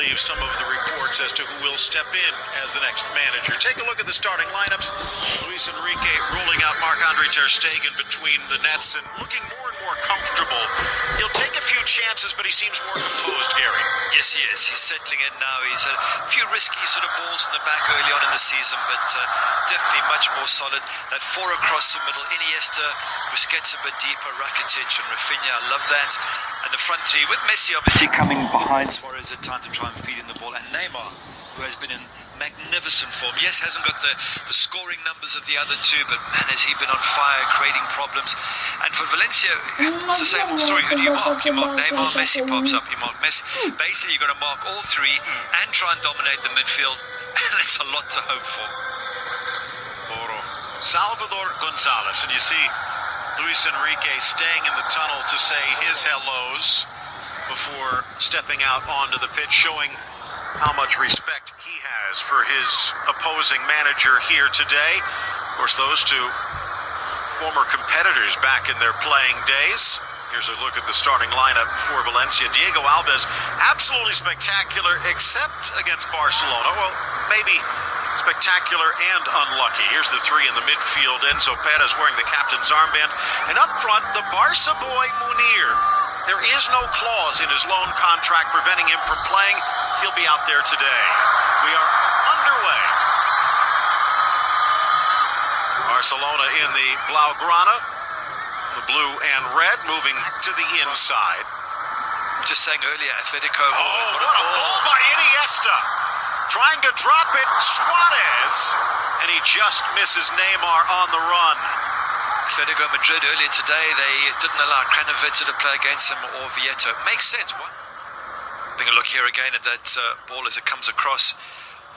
believe some of the reports as to who will step in as the next manager. Take a look at the starting lineups. Luis Enrique rolling out Marc-Andre ter Stegen between the nets and looking more and more comfortable. He'll take a few chances, but he seems more composed, Gary. Yes, he is. He's settling in now. He's had a few risky sort of balls in the back early on in the season, but definitely much more solid. That four across the middle, Iniesta, Busquets a bit deeper, Rakitic and Rafinha, I love that. And the front three with Messi obviously coming behind Suarez at time to try and feed in the ball, and Neymar, who has been in magnificent form. Yes, hasn't got the scoring numbers of the other two, but man, has he been on fire, creating problems. And for Valencia, it's the same old story. Who do you mark? You mark Neymar, Messi pops up, you mark Messi. Basically, you've got to mark all three and try and dominate the midfield, and it's a lot to hope for. Salvador Gonzalez, and you see Luis Enrique staying in the tunnel to say his hellos before stepping out onto the pitch, showing how much respect he has for his opposing manager here today. Of course, those two former competitors back in their playing days. Here's a look at the starting lineup for Valencia. Diego Alves, absolutely spectacular, except against Barcelona. Well, maybe spectacular and unlucky. Here's the three in the midfield. Enzo Perez wearing the captain's armband. And up front, the Barca boy Munir. There is no clause in his loan contract preventing him from playing. He'll be out there today. We are underway. Barcelona in the Blaugrana, the blue and red, moving to the inside. Just saying earlier, Atletico. Oh, what a ball by Iniesta. Trying to drop it, Suarez, and he just misses Neymar on the run. Atletico Madrid earlier today, they didn't allow Kranevitter to play against him or Vieto. Makes sense. What? Having a look here again at that ball as it comes across.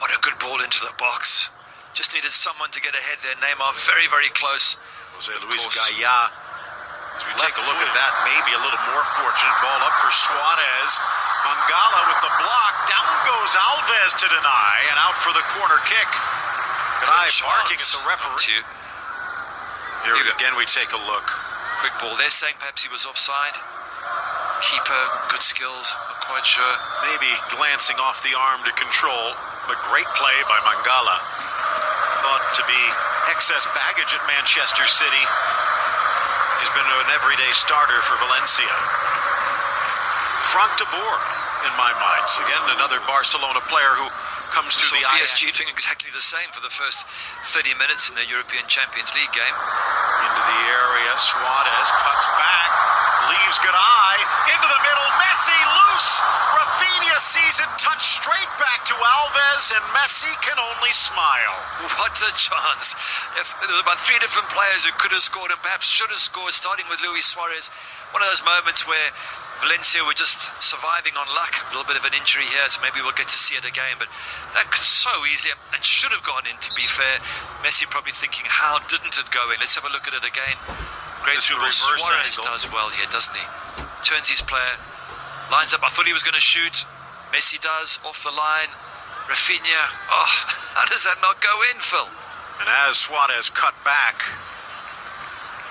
What a good ball into the box. Just needed someone to get ahead there. Neymar very, very close. Jose Luis Gaya. As we take a look at that, maybe a little more fortunate. Ball up for Suarez. Mangala with the block. Down goes Alves to deny, and out for the corner kick. Gaya barking at the referee. Here again we take a look. Quick ball. They're saying perhaps he was offside. Keeper, good skills, not quite sure. Maybe glancing off the arm to control, but great play by Mangala. Thought to be excess baggage at Manchester City. He's been an everyday starter for Valencia. Frank de Boer, in my mind. Again, another Barcelona player who comes to the PSG doing exactly the same for the first 30 minutes in the European Champions League game. Into the area, Suarez cuts back, leaves Garay, into the middle, Messi loose, Rafinha sees it, touched straight back to Alves, and Messi can only smile. What a chance. There were about three different players who could have scored and perhaps should have scored, starting with Luis Suarez. One of those moments where Valencia were just surviving on luck. A little bit of an injury here, so maybe we'll get to see it again. But that could so easily and should have gone in, to be fair. Messi probably thinking, how didn't it go in? Let's have a look at it again. Great dribble. Suarez does well here, doesn't he? Turns his player, lines up. I thought he was going to shoot. Messi does, off the line. Rafinha. Oh, how does that not go in, Phil? And as Suarez cut back,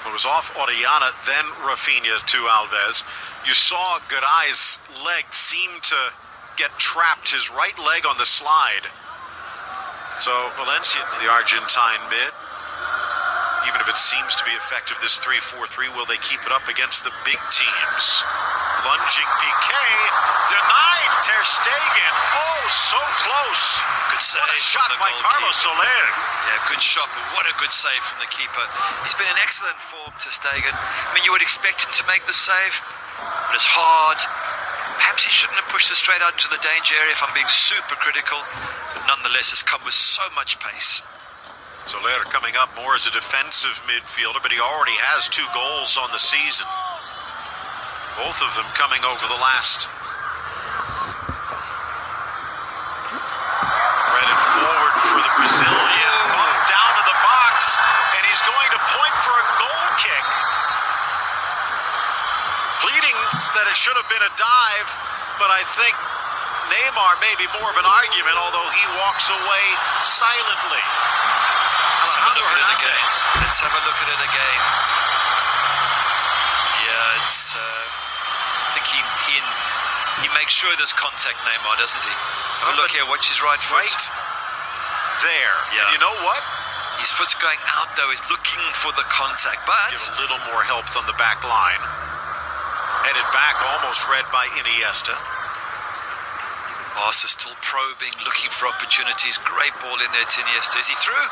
it was off Orellana, then Rafinha to Alves. You saw Garay's leg seem to get trapped, his right leg on the slide. So Valencia, the Argentine mid, even if it seems to be effective, this 3-4-3, will they keep it up against the big teams? Lunging Piqué, denied ter Stegen. Oh, so close. Good save. What a shot by Carlos Soler. Yeah, good shot, but what a good save from the keeper. He's been in excellent form, ter Stegen. I mean, you would expect him to make the save, but it's hard. Perhaps he shouldn't have pushed it straight out into the danger area, if I'm being super critical. But nonetheless, it's come with so much pace. Soler coming up more as a defensive midfielder, but he already has 2 goals on the season. Both of them coming over the last. Threaded forward for the Brazilian. Bumped down to the box, and he's going to point for a goal kick. Pleading that it should have been a dive, but I think Neymar may be more of an argument, although he walks away silently. Let's have a look at it again. Let's have a look at it again. Yeah, it's. I think he and He makes sure there's contact, Neymar, doesn't he? Have a look here, watch his right foot. Right there. Yeah. And you know what? His foot's going out, though. He's looking for the contact, but... Give a little more help on the back line. Headed back, almost read by Iniesta. Barca still probing, looking for opportunities. Great ball in there to Iniesta. Is he through?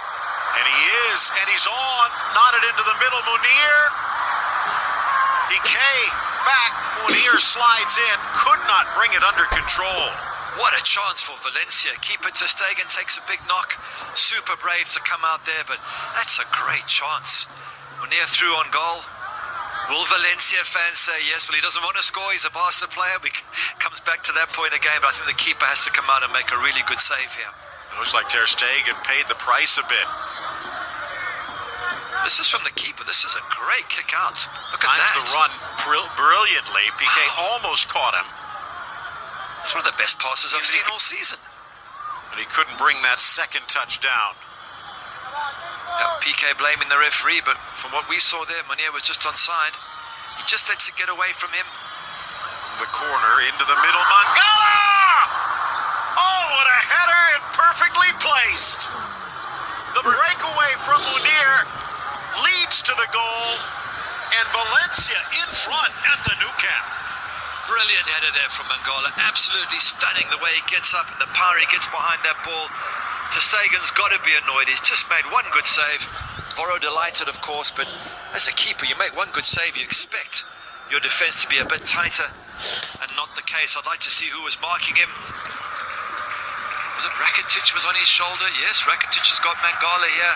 And he is, and he's on. Knotted into the middle, Munir. Piqué back. Munir slides in. Could not bring it under control. What a chance for Valencia. Keeper ter Stegen takes a big knock. Super brave to come out there, but that's a great chance. Munir through on goal. Will Valencia fans say yes? Well, he doesn't want to score. He's a Barca player. Comes back to that point again, but I think the keeper has to come out and make a really good save here. It looks like ter Stegen paid the price a bit. This is from the keeper. This is a great kick out. Look at that. The run brilliantly. Piqué almost caught him. It's one of the best passes I've seen all season. But he couldn't bring that second touch down. Yeah, Piqué blaming the referee, but from what we saw there, Munir was just onside. He just lets it get away from him. The corner into the middle. Mangala! Oh, what a header, and perfectly placed. The breakaway from Munir leads to the goal, and Valencia in front at the Nou Camp. Brilliant header there from Mangala. Absolutely stunning the way he gets up and the power he gets behind that ball. Ter Stegen's got to be annoyed. He's just made one good save. Borro delighted, of course, but as a keeper, you make one good save, you expect your defense to be a bit tighter, and not the case. I'd like to see who was marking him. Was it Rakitic was on his shoulder? Yes, Rakitic has got Mangala here.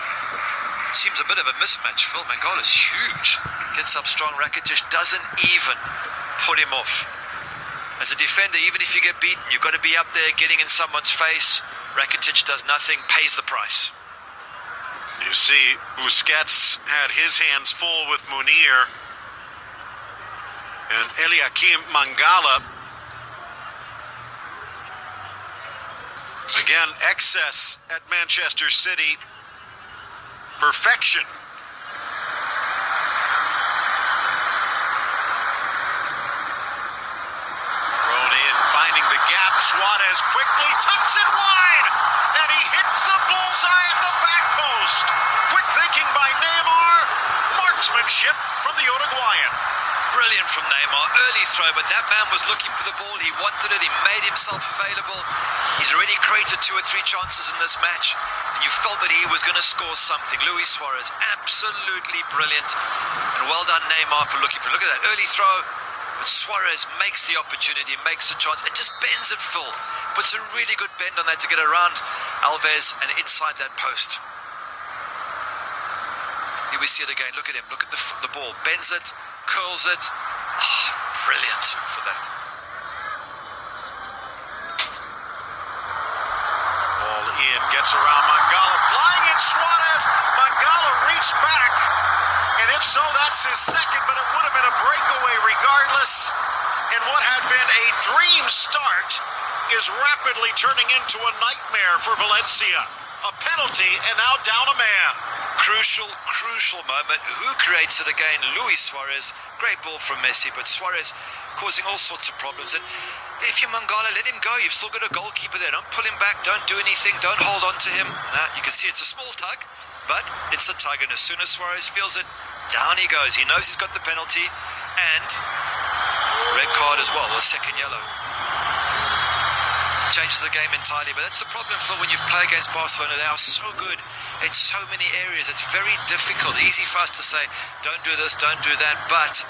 Seems a bit of a mismatch, Phil. Mangala's huge. Gets up strong. Rakitic doesn't even put him off. As a defender, even if you get beaten, you've got to be up there getting in someone's face. Rakitic does nothing, pays the price. You see, Busquets had his hands full with Munir. And Eliakim Mangala. Again, excess at Manchester City. Perfection. Finding the gap, Suarez quickly tucks it wide, and he hits the bullseye at the back post. Quick thinking by Neymar, marksmanship from the Uruguayan. Brilliant from Neymar, early throw, but that man was looking for the ball, he wanted it, he made himself available. He's already created 2 or 3 chances in this match, and you felt that he was going to score something. Luis Suarez, absolutely brilliant, and well done Neymar for looking for it. Look at that, early throw. But Suarez makes the opportunity, makes the chance. It just bends it full. Puts a really good bend on that to get around Alves and inside that post. Here we see it again. Look at him. Look at the ball. Bends it, curls it. Oh, brilliant for that. Ball in, gets around Mangala. Flying in Suarez. Mangala reached back. And if so, that's his second, but it would have been a breakaway regardless. And what had been a dream start is rapidly turning into a nightmare for Valencia. A penalty, and now down a man. Crucial moment. Who creates it again? Luis Suarez. Great ball from Messi, but Suarez causing all sorts of problems. And if you're Mangala, let him go. You've still got a goalkeeper there. Don't pull him back. Don't do anything. Don't hold on to him. You can see it's a small tug, but it's a tug, and as soon as Suarez feels it, down he goes. He knows he's got the penalty, and red card as well, a second yellow. Changes the game entirely, but that's the problem, Phil, when you play against Barcelona. They are so good in so many areas. It's very difficult. Easy for us to say, don't do this, don't do that, but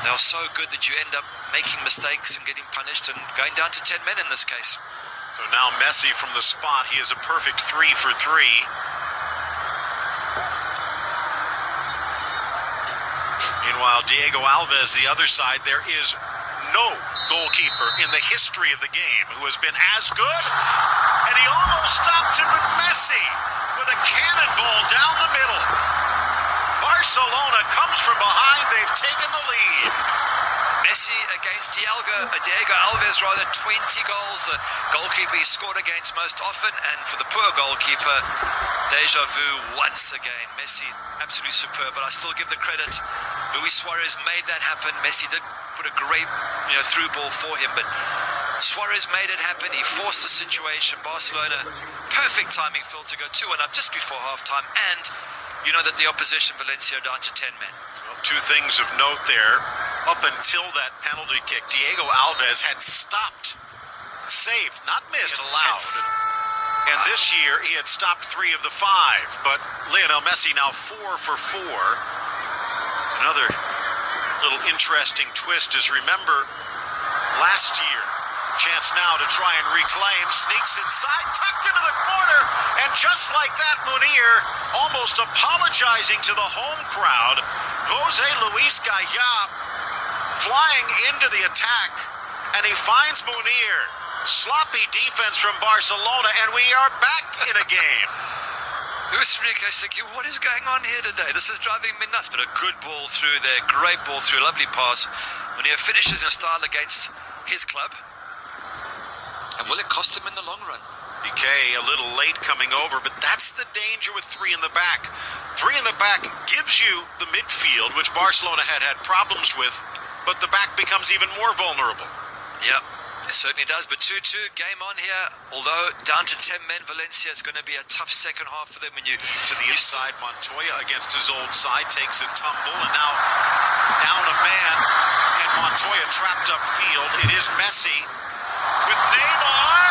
they are so good that you end up making mistakes and getting punished and going down to 10 men in this case. So now Messi from the spot. He is a perfect 3 for 3. Meanwhile, Diego Alves, the other side, there is no goalkeeper in the history of the game who has been as good. And he almost stops it with Messi with a cannonball down the middle. Barcelona comes from behind. They've taken the lead. Messi against Diego Alves, 20 goals. The goalkeeper he scored against most often, and for the poor goalkeeper, deja vu once again. Messi, absolutely superb, but I still give the credit. Luis Suarez made that happen. Messi did put a great through ball for him, but Suarez made it happen. He forced the situation. Barcelona, perfect timing, Phil, to go 2-1 up just before halftime, and you know that the opposition, Valencia, are down to 10 men. Well, two things of note there. Up until that penalty kick, Diego Alves had stopped, saved, not missed, allowed. And this year, he had stopped 3 of the 5. But Lionel Messi now 4 for 4. Another little interesting twist is, remember, last year, chance now to try and reclaim, sneaks inside, tucked into the corner, and just like that, Munir, almost apologizing to the home crowd, Jose Luis Gaya flying into the attack, and he finds Munir. Sloppy defense from Barcelona, and we are back in a game. Luis Enrique's thinking, what is going on here today? This is driving me nuts. But a good ball through there, great ball through, lovely pass. Munir finishes in style against his club. And will it cost him in the long run? PK a little late coming over, but that's the danger with 3 in the back. 3 in the back gives you the midfield, which Barcelona had problems with, but the back becomes even more vulnerable. Yep, it certainly does. But 2-2, game on here. Although down to 10 men, Valencia, is going to be a tough second half for them. When you to the inside, Montoya against his old side takes a tumble, and now down a man, and Montoya trapped upfield. It is Messi with Neymar.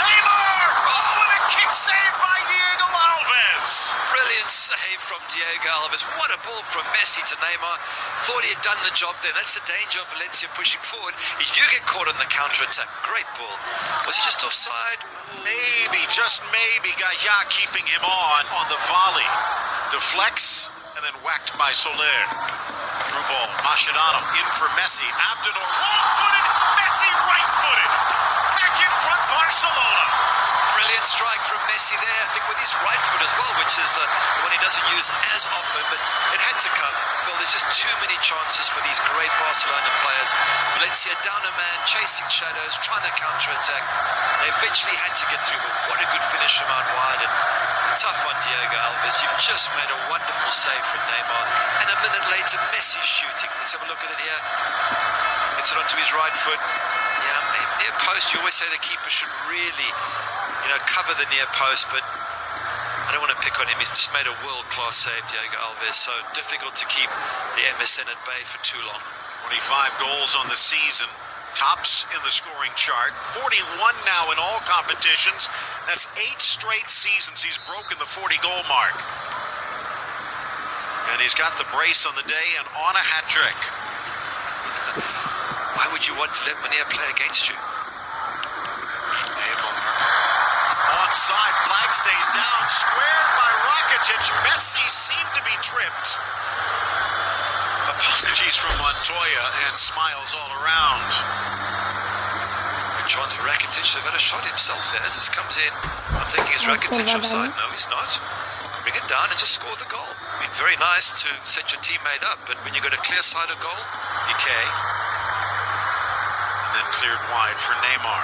Neymar! Oh, and a kick saved by Diego Alves. Brilliant save from Diego Alves. What a ball from Messi to Neymar. Thought he had done the job there. That's the danger of Valencia pushing forward. If you get caught on the counter-attack, great ball. Was he just offside? Maybe, just maybe. Gaya keeping him on the volley. Deflects, and then whacked by Soler. Through ball. Mascherano in for Messi. Abdenor wrong-footed. Messi right-footed. Back in front, Barcelona. Brilliant strike from Messi there, I think with his right foot as well, which is the one he doesn't use as often, but it had to come. Phil, there's just too many chances for these great Barcelona players. Valencia down a man, chasing shadows, trying to counter-attack. They eventually had to get through, but what a good finish from out wide, and tough on Diego Alves. You've just made a wonderful save from Neymar, and a minute later, Messi's shooting. Let's have a look at it here. Gets it onto his right foot. Yeah, near post, you always say the keeper should really cover the near post, but I don't want to pick on him. He's just made a world-class save, Diego Alves. So difficult to keep the MSN at bay for too long. 25 goals on the season, tops in the scoring chart. 41 now in all competitions. That's 8 straight seasons he's broken the 40-goal mark. And he's got the brace on the day and on a hat-trick. Why would you want to let Munir play against you? Onside, flag stays down, squared by Rakitic. Messi seemed to be tripped. Apologies from Montoya, and smiles all around. Good chance for Rakitic to have had a shot himself there as this comes in. I'm thinking, is Rakitic offside? No, he's not. Bring it down and just score the goal. I mean, very nice to set your teammate up, but when you got a clear side of goal, PK. And then cleared wide for Neymar.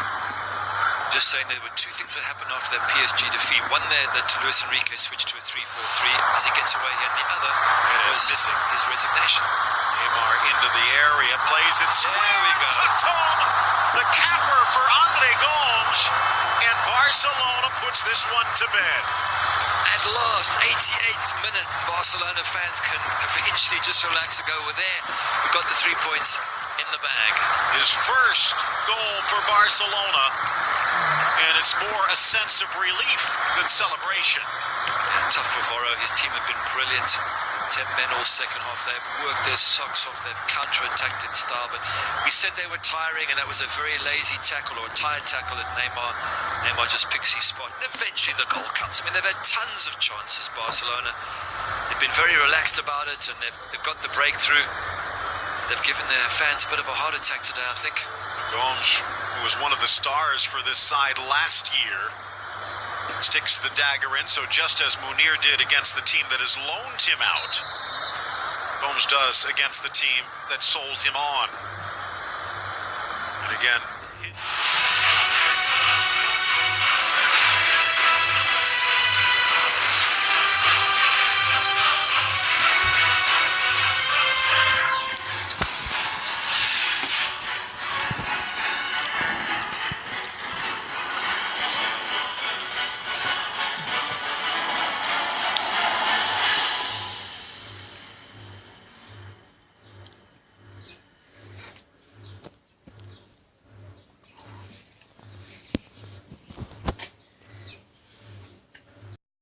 Just saying there were 2 things that happened after that PSG defeat. One there that Luis Enrique switched to a 3-4-3 as he gets away here, and the other was missing his resignation. Neymar into the area, plays it square. There we go. Tucked home. The capper for Andre Gomes, and Barcelona puts this one to bed. At last, 88th minute, Barcelona fans can eventually just relax and go, we're there. We've got the 3 points in the bag. His first goal for Barcelona, and it's more a sense of relief than celebration. Yeah, tough for Voro. His team have been brilliant. 10 men all second half. They've worked their socks off. They've counter-attacked in style. But we said they were tiring, and that was a very lazy tackle or a tired tackle at Neymar. Neymar just picks his spot. And eventually the goal comes. I mean, they've had tons of chances, Barcelona. They've been very relaxed about it, and they've got the breakthrough. They've given their fans a bit of a heart attack today, I think. Gomes, who was one of the stars for this side last year, sticks the dagger in, so just as Munir did against the team that has loaned him out, Gomes does against the team that sold him on. And again,